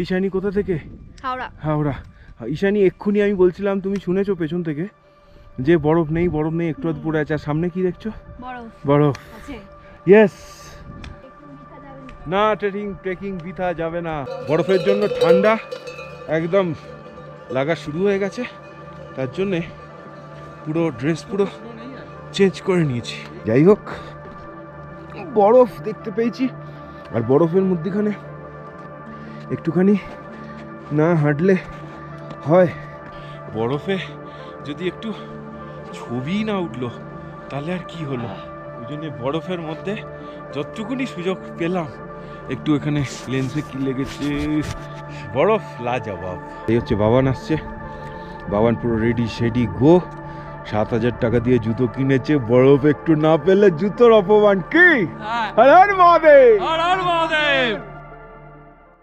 ঈশানী কোথা থেকে? হাওড়া। হাওড়া। ঈশানী এক্ষুনি আমি বলছিলাম, তুমি শুনেছো পেছন থেকে যে বরফ নেই একটু আধ পড়ে আছে, আর সামনে কি দেখছো? বরফ। ইয়েস। না, ট্রেকিং বৃথা যাবে না। বরফের জন্য ঠান্ডা একদম লাগা শুরু হয়ে গেছে, তার জন্যে পুরো ড্রেস পুরো চেঞ্জ করে নিয়েছি। যাই হোক, বরফ দেখতে পেয়েছি, আর বরফের মধ্যেখানে একটুখানি না হাঁটলে হয়। বরফে যদি একটু ছবি না উঠলো তাহলে আর কি হলো, ওই জন্য বরফের মধ্যে যতটুকুনি সুযোগ পেলাম একটু এখানে লেন্সে কি লেগেছে, বরফ লাজবাব। এই হচ্ছে বাবান আসছে, বাবান পুরো রেডি শেডি গো। 7,000 টাকা দিয়ে জুতো কিনেছে, বরফ একটু না পেলে জুতোর অপমান। কি হর হর মহাদেব, হর হর মহাদেব।